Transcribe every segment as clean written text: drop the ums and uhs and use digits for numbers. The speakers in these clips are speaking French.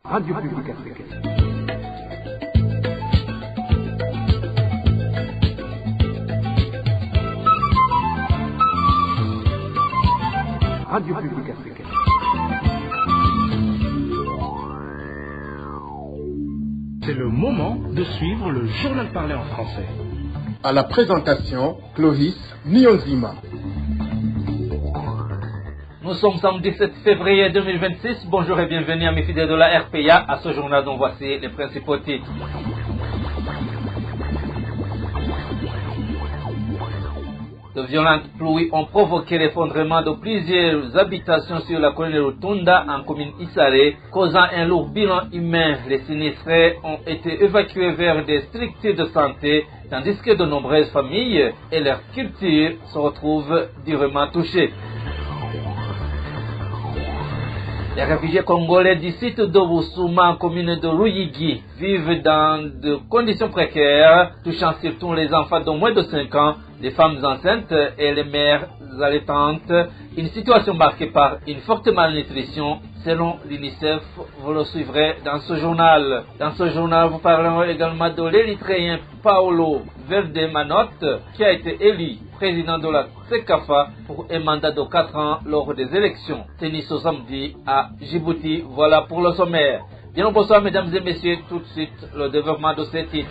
Radio Publique Africaine. Radio Publique Africaine. C'est le moment de suivre le journal parlé en français. À la présentation, Clovis Nyonzima. Nous sommes samedi 17 février 2026. Bonjour et bienvenue à mes fidèles de la RPA. À ce journal dont voici les principaux titres. De violentes pluies ont provoqué l'effondrement de plusieurs habitations sur la colline Rutunda en commune Isare, causant un lourd bilan humain. Les sinistrés ont été évacués vers des structures de santé, tandis que de nombreuses familles et leurs cultures se retrouvent durement touchées. Les réfugiés congolais du site de Busuma, en commune de Ruyigi, vivent dans de conditions précaires, touchant surtout les enfants de moins de 5 ans, les femmes enceintes et les mères allaitantes. Une situation marquée par une forte malnutrition, selon l'UNICEF. Vous le suivrez dans ce journal. Dans ce journal, vous parlerons également de l'Érythréen Paolo Verde Manot, qui a été élu président de la CECAFA pour un mandat de 4 ans lors des élections tenues ce samedi à Djibouti. Voilà pour le sommaire. Bien bonsoir mesdames et messieurs, tout de suite le développement de ces titres.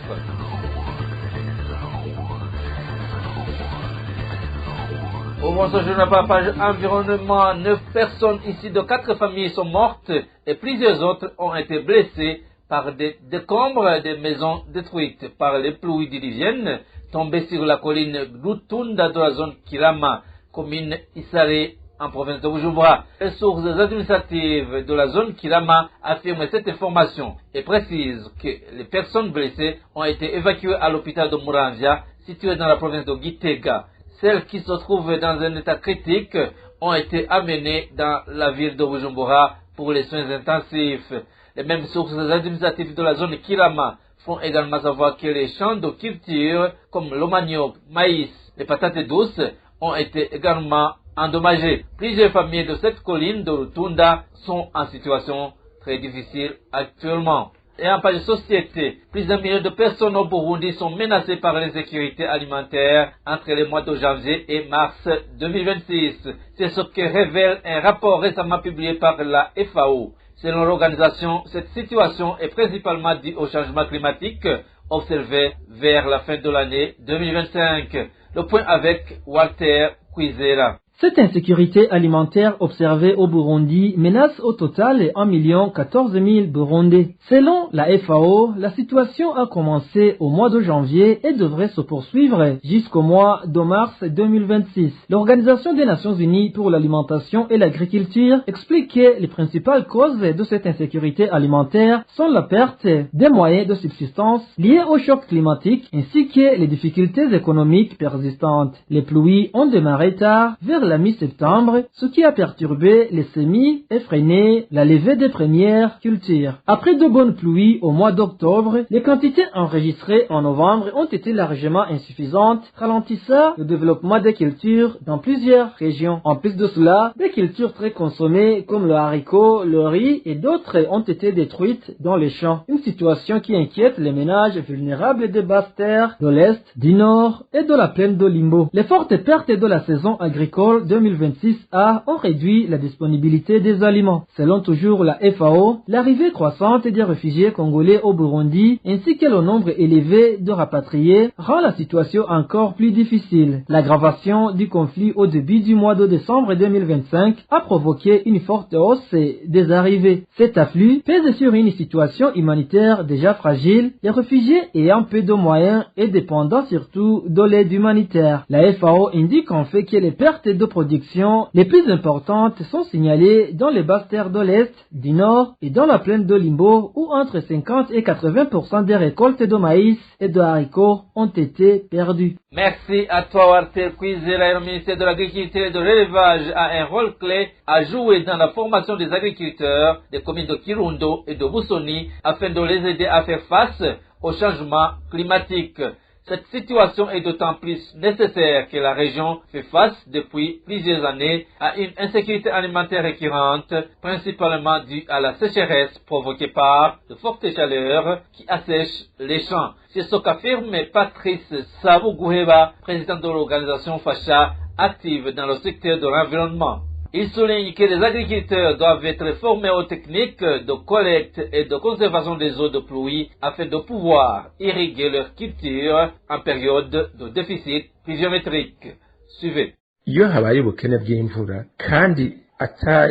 Ouvrons ce journal par la page environnement. 9 personnes issues de 4 familles sont mortes et plusieurs autres ont été blessées par des décombres des maisons détruites par les pluies diluviennes tombées sur la colline Rutunda de la zone Kirama, commune Isare, en province de Bujumbura. Les sources administratives de la zone Kirama affirment cette information et précisent que les personnes blessées ont été évacuées à l'hôpital de Muramvya, situé dans la province de Gitega. Celles qui se trouvent dans un état critique ont été amenées dans la ville de Bujumbura pour les soins intensifs. Les mêmes sources administratives de la zone Kirama font également savoir que les champs de culture comme le manioc, maïs, les patates douces ont été également endommagés. Plusieurs familles de cette colline de Rutunda sont en situation très difficile actuellement. Et en page société, plus d'un million de personnes au Burundi sont menacées par l'insécurité alimentaire entre les mois de janvier et mars 2026. C'est ce que révèle un rapport récemment publié par la FAO. Selon l'organisation, cette situation est principalement due au changement climatique observé vers la fin de l'année 2025. Le point avec Walter Kwizera. Cette insécurité alimentaire observée au Burundi menace au total 1 014 000 Burundais. Selon la FAO, la situation a commencé au mois de janvier et devrait se poursuivre jusqu'au mois de mars 2026. L'Organisation des Nations Unies pour l'alimentation et l'agriculture explique que les principales causes de cette insécurité alimentaire sont la perte des moyens de subsistance liés au choc climatique ainsi que les difficultés économiques persistantes. Les pluies ont démarré tard vers la mi-septembre, ce qui a perturbé les semis et freiné la levée des premières cultures. Après de bonnes pluies au mois d'octobre, les quantités enregistrées en novembre ont été largement insuffisantes, ralentissant le développement des cultures dans plusieurs régions. En plus de cela, des cultures très consommées comme le haricot, le riz et d'autres ont été détruites dans les champs. Une situation qui inquiète les ménages vulnérables des basses terres de l'Est, du Nord et de la plaine de Limbo. Les fortes pertes de la saison agricole 2026A ont réduit la disponibilité des aliments. Selon toujours la FAO, l'arrivée croissante des réfugiés congolais au Burundi ainsi que le nombre élevé de rapatriés rend la situation encore plus difficile. L'aggravation du conflit au début du mois de décembre 2025 a provoqué une forte hausse des arrivées. Cet afflux pèse sur une situation humanitaire déjà fragile, les réfugiés ayant peu de moyens et dépendant surtout de l'aide humanitaire. La FAO indique en fait que les pertes de production les plus importantes sont signalées dans les basses terres de l'Est, du Nord et dans la plaine de Limbo où entre 50 et 80% des récoltes de maïs et de haricots ont été perdues. Merci à toi Walter Kwizera. Le ministère de l'Agriculture et de l'Élevage a un rôle clé à jouer dans la formation des agriculteurs des communes de Kirundo et de Busoni afin de les aider à faire face au changement climatique. Cette situation est d'autant plus nécessaire que la région fait face depuis plusieurs années à une insécurité alimentaire récurrente, principalement due à la sécheresse provoquée par de fortes chaleurs qui assèchent les champs. C'est ce qu'affirme Patrice Sabou-Gouheba, président de l'organisation FACHA, active dans le secteur de l'environnement. Il souligne que les agriculteurs doivent être formés aux techniques de collecte et de conservation des eaux de pluie afin de pouvoir irriguer leur culture en période de déficit pluviométrique. Suivez.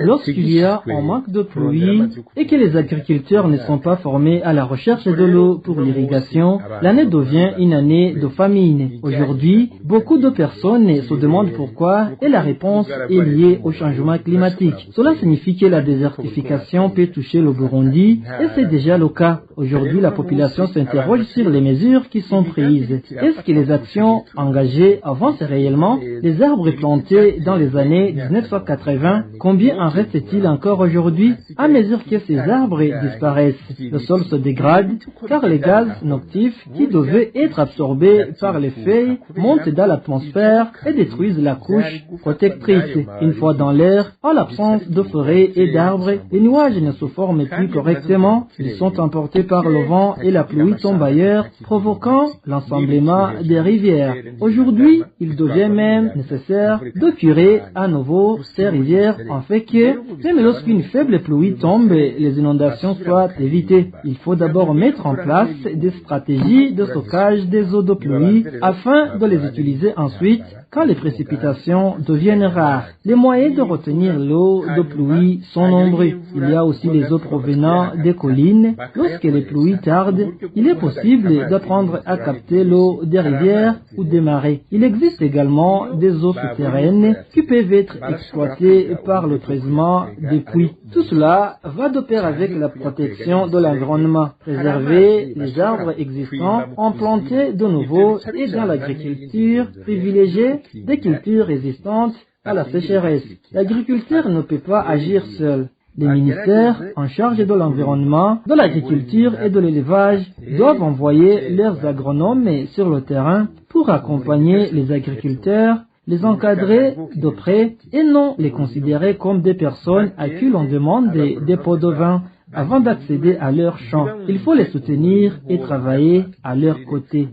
Lorsqu'il y a un manque de pluie et que les agriculteurs ne sont pas formés à la recherche de l'eau pour l'irrigation, l'année devient une année de famine. Aujourd'hui, beaucoup de personnes se demandent pourquoi et la réponse est liée au changement climatique. Cela signifie que la désertification peut toucher le Burundi et c'est déjà le cas. Aujourd'hui, la population s'interroge sur les mesures qui sont prises. Est-ce que les actions engagées avancent réellement? Les arbres plantés dans les années 1980, combien en reste-t-il encore aujourd'hui? À mesure que ces arbres disparaissent, le sol se dégrade car les gaz nocifs qui devaient être absorbés par les feuilles montent dans l'atmosphère et détruisent la couche protectrice. Une fois dans l'air, en l'absence de forêts et d'arbres, les nuages ne se forment plus correctement, ils sont emportés par le vent et la pluie tombe ailleurs, provoquant l'ensemblement des rivières. Aujourd'hui, il devient même nécessaire de curer à nouveau ces rivières en fait que, même lorsqu'une faible pluie tombe, les inondations soient évitées. Il faut d'abord mettre en place des stratégies de stockage des eaux de pluie afin de les utiliser ensuite quand les précipitations deviennent rares. Les moyens de retenir l'eau de pluie sont nombreux. Il y a aussi les eaux provenant des collines. Lorsque les pluies tardent, il est possible d'apprendre à capter l'eau des rivières ou des marais. Il existe également des eaux souterraines qui peuvent être exploitées par le traitement des puits. Tout cela va de pair avec la protection de l'environnement. Préserver les arbres existants, en planter de nouveaux et dans l'agriculture, privilégier des cultures résistantes à la sécheresse. L'agriculteur ne peut pas agir seul. Les ministères en charge de l'environnement, de l'agriculture et de l'élevage doivent envoyer leurs agronomes sur le terrain pour accompagner les agriculteurs, les encadrer de près et non les considérer comme des personnes à qui l'on demande des pots de vin avant d'accéder à leurs champs. Il faut les soutenir et travailler à leur côté.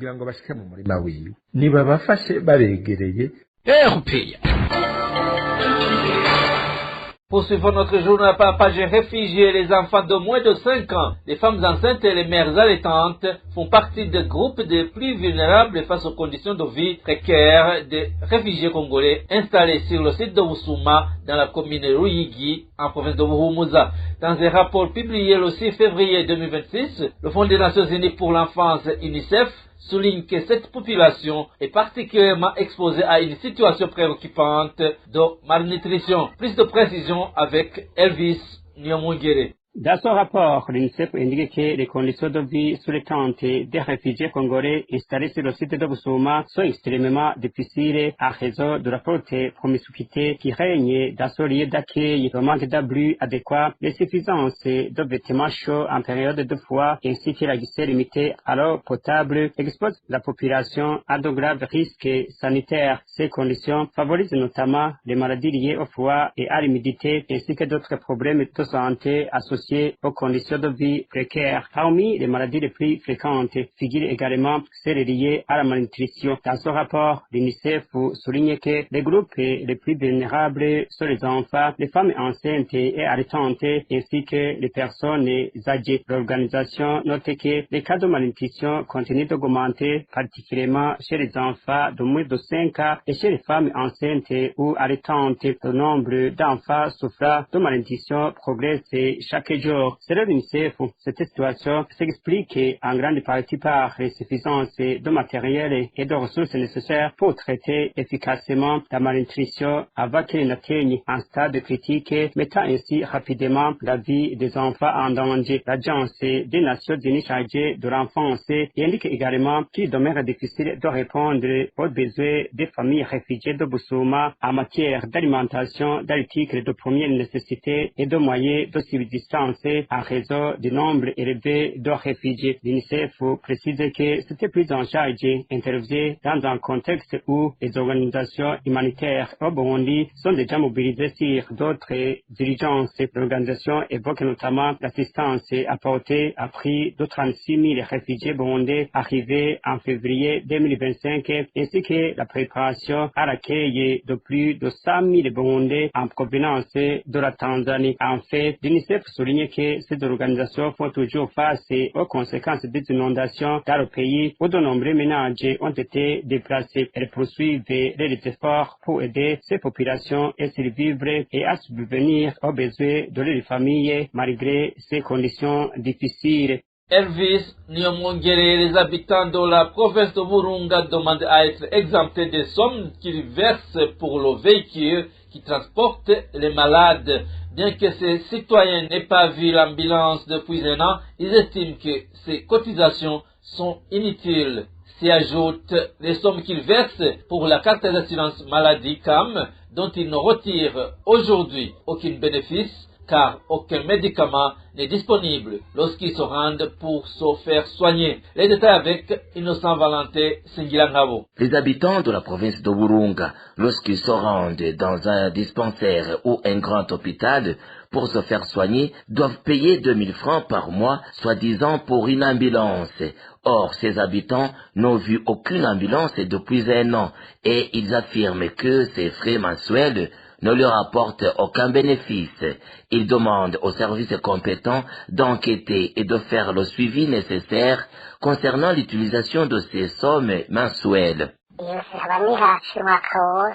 Poursuivons notre journal par page réfugiés. Les enfants de moins de 5 ans, les femmes enceintes et les mères allaitantes font partie des groupes les plus vulnérables face aux conditions de vie précaires des réfugiés congolais installés sur le site de Wusuma dans la commune de Ruyigi en province de Buhumuza. Dans un rapport publié le 6 février 2026, le Fonds des Nations Unies pour l'enfance UNICEF souligne que cette population est particulièrement exposée à une situation préoccupante de malnutrition. Plus de précision avec Elvis Nyamungere. Dans son rapport, l'UNICEF indique que les conditions de vie sous les tentes des réfugiés congolais installés sur le site de Busuma sont extrêmement difficiles à raison de la forte promiscuité qui règne dans ce lieu d'accueil, le manque d'abris adéquats, l'insuffisance de vêtements chauds en période de froid ainsi que l'accès limité à l'eau potable exposent la population à de graves risques sanitaires. Ces conditions favorisent notamment les maladies liées au froid et à l'humidité ainsi que d'autres problèmes de santé associés aux conditions de vie précaires. Parmi les maladies les plus fréquentes figurent également celles liées à la malnutrition. Dans ce rapport, l'UNICEF souligne que les groupes les plus vulnérables sont les enfants, les femmes enceintes et allaitantes, ainsi que les personnes âgées. L'organisation note que les cas de malnutrition continuent d'augmenter, particulièrement chez les enfants de moins de 5 ans et chez les femmes enceintes ou allaitantes. Le nombre d'enfants souffrant de malnutrition progresse chaque jour. Selon l'UNICEF, cette situation s'explique en grande partie par l'insuffisance de matériel et de ressources nécessaires pour traiter efficacement la malnutrition avant qu'elle n'atteigne un stade critique, mettant ainsi rapidement la vie des enfants en danger. L'Agence des Nations Unies chargée de l'enfance indique également qu'il demeure difficile de répondre aux besoins des familles réfugiées de Busuma en matière d'alimentation, d'articles de première nécessité et de moyens de subsistance assistance en raison du nombre élevé de réfugiés. L'UNICEF précise que cette prise en charge intervient dans un contexte où les organisations humanitaires au Burundi sont déjà mobilisées sur d'autres urgences. L'organisation évoque notamment l'assistance apportée à prix de 36 000 réfugiés burundais arrivés en février 2025, ainsi que la préparation à l'accueil de plus de 100 000 Burundais en provenance de la Tanzanie. En fait, l'UNICEF souligne que ces organisations font toujours face aux conséquences des inondations dans le pays où de nombreux ménages ont été déplacés. Elles poursuivent les efforts pour aider ces populations à survivre et à subvenir aux besoins de leurs familles malgré ces conditions difficiles. Elvis Nyomongere, les habitants de la province de Burunga demandent à être exemptés des sommes qu'ils versent pour le véhicule qui transporte les malades. Bien que ces citoyens n'aient pas vu l'ambulance depuis un an, ils estiment que ces cotisations sont inutiles. S'y ajoutent les sommes qu'ils versent pour la carte d'assurance maladie CAM, dont ils ne retirent aujourd'hui aucun bénéfice, car aucun médicament n'est disponible lorsqu'ils se rendent pour se faire soigner. Les détails avec Innocent Valentin Singilangabo. Les habitants de la province de Burunga, lorsqu'ils se rendent dans un dispensaire ou un grand hôpital pour se faire soigner, doivent payer 2000 francs par mois, soi-disant pour une ambulance. Or, ces habitants n'ont vu aucune ambulance depuis un an et ils affirment que ces frais mensuels ne leur apportent aucun bénéfice. Ils demandent aux services compétents d'enquêter et de faire le suivi nécessaire concernant l'utilisation de ces sommes mensuelles.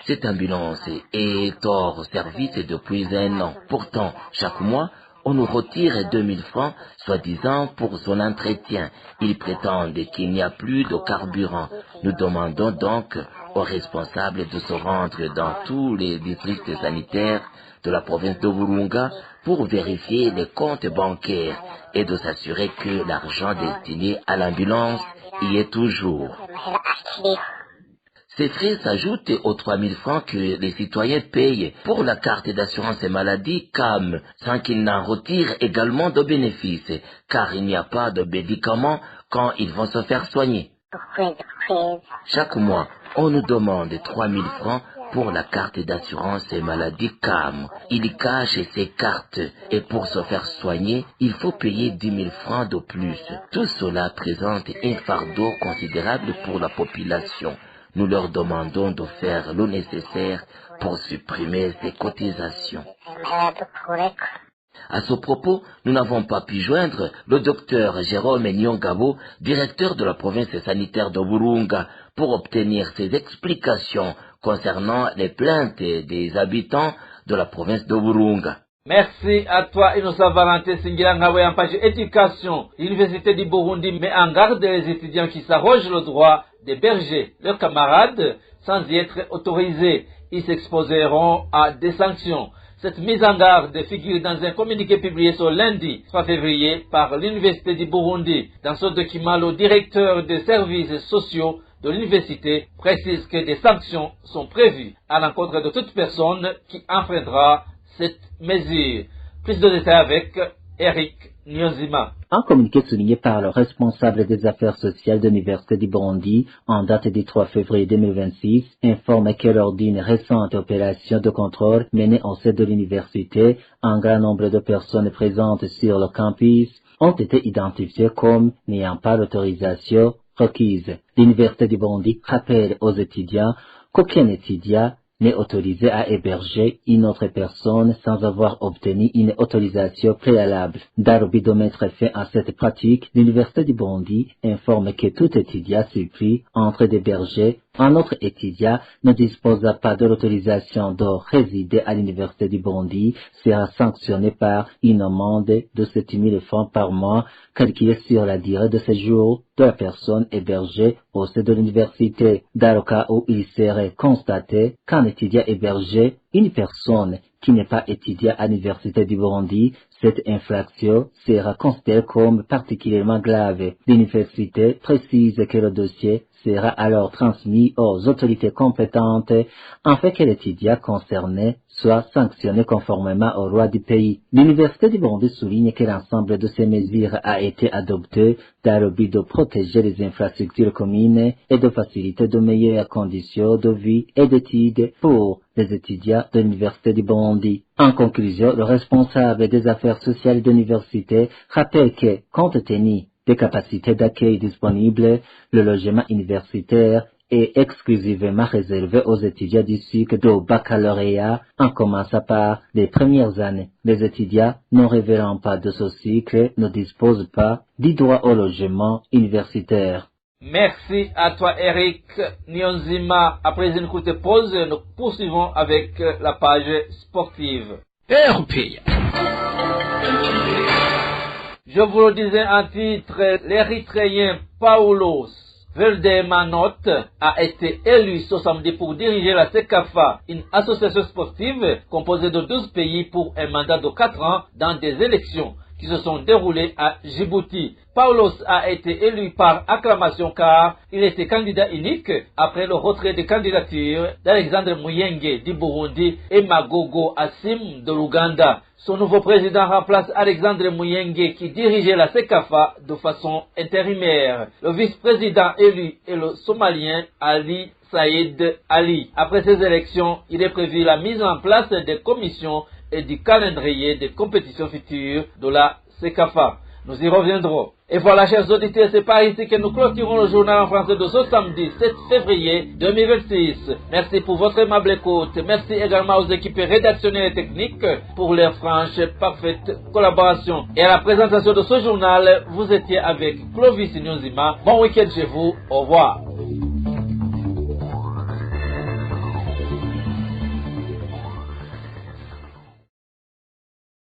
Cette ambulance est hors service depuis un an. Pourtant, chaque mois, on nous retire 2000 francs, soi-disant pour son entretien. Ils prétendent qu'il n'y a plus de carburant. Nous demandons donc aux responsables de se rendre dans tous les districts sanitaires de la province de Burunga pour vérifier les comptes bancaires et de s'assurer que l'argent destiné à l'ambulance y est toujours. Ces frais s'ajoutent aux 3000 francs que les citoyens payent pour la carte d'assurance maladie CAM, sans qu'ils n'en retirent également de bénéfices, car il n'y a pas de médicaments quand ils vont se faire soigner. Chaque mois, on nous demande 3000 francs pour la carte d'assurance maladie CAM. Ils cachent ces cartes et pour se faire soigner, il faut payer 10 000 francs de plus. Tout cela présente un fardeau considérable pour la population. Nous leur demandons de faire le nécessaire pour supprimer ces cotisations. À ce propos, nous n'avons pas pu joindre le docteur Jérôme Nyongabo, directeur de la province sanitaire de Burunga, pour obtenir ses explications concernant les plaintes des habitants de la province de Burunga. Merci à toi, Innocent Valentin Singilangabo. En page éducation, l'Université du Burundi met en garde les étudiants qui s'arrogent le droit d'héberger leurs camarades sans y être autorisés. Ils s'exposeront à des sanctions. Cette mise en garde figure dans un communiqué publié ce lundi 3 février par l'Université du Burundi. Dans ce document, le directeur des services sociaux de l'université précise que des sanctions sont prévues à l'encontre de toute personne qui enfreindra cette mesure. Plus de détails avec Eric Nyonzima. Un communiqué souligné par le responsable des affaires sociales de l'Université du Burundi en date du 3 février 2026 informe que lors d'une récente opération de contrôle menée au sein de l'université, un grand nombre de personnes présentes sur le campus ont été identifiées comme n'ayant pas l'autorisation requise. L'Université du Burundi rappelle aux étudiants qu'aucun étudiant n'est autorisé à héberger une autre personne sans avoir obtenu une autorisation préalable. Dans le but de mettre fin à cette pratique, l'Université du Burundi informe que tout étudiant surpris en train d'héberger un autre étudiant ne disposant pas de l'autorisation de résider à l'Université du Burundi sera sanctionné par une amende de 7 000 francs par mois calculée sur la durée de séjour de la personne hébergée au sein de l'université. Dans le cas où il serait constaté qu'un étudiant hébergé une personne qui n'est pas étudiant à l'Université du Burundi, cette infraction sera considérée comme particulièrement grave. L'université précise que le dossier sera alors transmis aux autorités compétentes afin que l'étudiant concerné soit sanctionné conformément aux lois du pays. L'Université du Burundi souligne que l'ensemble de ces mesures a été adopté dans le but de protéger les infrastructures communes et de faciliter de meilleures conditions de vie et d'études pour les étudiants de l'Université du Burundi. En conclusion, le responsable des affaires sociales de l'université rappelle que, compte tenu des capacités d'accueil disponibles, le logement universitaire est exclusivement réservé aux étudiants du cycle de baccalauréat en commençant par les premières années. Les étudiants ne révélant pas de ce cycle ne disposent pas du droit au logement universitaire. Merci à toi Eric Nyonzima. Après une courte pause, nous poursuivons avec la page sportive. RPA. Je vous le disais en titre, l'Érythréen Paulos Veldemanot a été élu ce samedi pour diriger la CECAFA, une association sportive composée de 12 pays pour un mandat de 4 ans dans des élections qui se sont déroulées à Djibouti. Paulos a été élu par acclamation car il était candidat unique après le retrait de candidature d'Alexandre Muyenge du Burundi et Magogo Assim de l'Ouganda. Son nouveau président remplace Alexandre Muyenge qui dirigeait la CECAFA de façon intérimaire. Le vice-président élu est le Somalien Ali Saïd Ali. Après ces élections, il est prévu la mise en place des commissions et du calendrier des compétitions futures de la CECAFA. Nous y reviendrons. Et voilà, chers auditeurs, c'est par ici que nous clôturons le journal en français de ce samedi 7 février 2026. Merci pour votre aimable écoute. Merci également aux équipes rédactionnelles et techniques pour leur franche, parfaite collaboration. Et à la présentation de ce journal, vous étiez avec Clovis Nyonzima. Bon week-end chez vous. Au revoir.